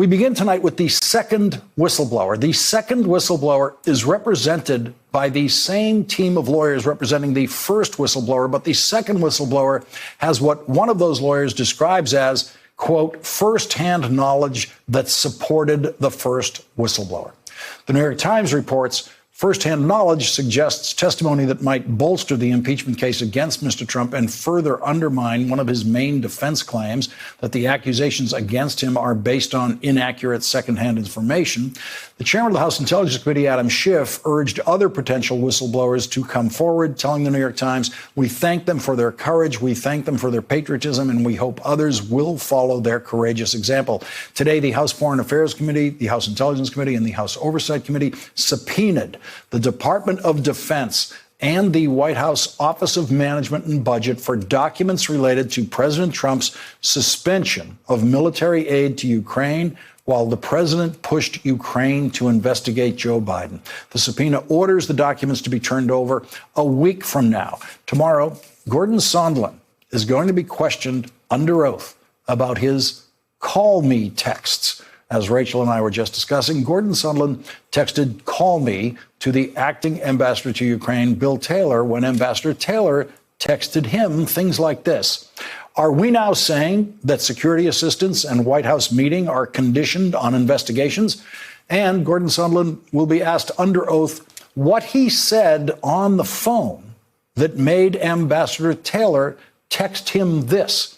We begin tonight with the second whistleblower. The second whistleblower is represented by the same team of lawyers representing the first whistleblower, but the second whistleblower has what one of those lawyers describes as, quote, firsthand knowledge that supported the first whistleblower. The New York Times reports firsthand knowledge suggests testimony that might bolster the impeachment case against Mr. Trump and further undermine one of his main defense claims, that the accusations against him are based on inaccurate secondhand information. The chairman of the House Intelligence Committee, Adam Schiff, urged other potential whistleblowers to come forward, telling the New York Times, "We thank them for their courage, we thank them for their patriotism, and we hope others will follow their courageous example." Today, the House Foreign Affairs Committee, the House Intelligence Committee, and the House Oversight Committee subpoenaed the Department of Defense and the White House Office of Management and Budget for documents related to President Trump's suspension of military aid to Ukraine while the president pushed Ukraine to investigate Joe Biden. The subpoena orders the documents to be turned over a week from now. Tomorrow, Gordon Sondland is going to be questioned under oath about his call me texts. As Rachel and I were just discussing, Gordon Sondland texted "call me" to the acting ambassador to Ukraine, Bill Taylor, when Ambassador Taylor texted him things like this: "Are we now saying that security assistance and White House meeting are conditioned on investigations?" And Gordon Sondland will be asked under oath what he said on the phone that made Ambassador Taylor text him this: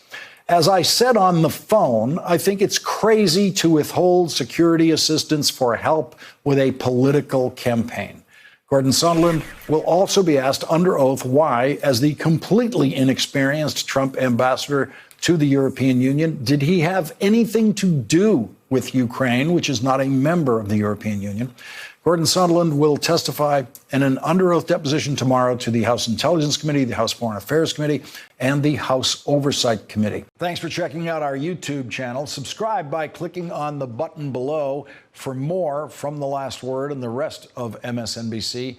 "As I said on the phone, I think it's crazy to withhold security assistance for help with a political campaign." Gordon Sondland will also be asked under oath why, as the completely inexperienced Trump ambassador to the European Union, did he have anything to do with Ukraine, which is not a member of the European Union. Gordon Sondland will testify in an under oath deposition tomorrow to the House Intelligence Committee, the House Foreign Affairs Committee, and the House Oversight Committee. Thanks for checking out our YouTube channel. Subscribe by clicking on the button below for more from The Last Word and the rest of MSNBC.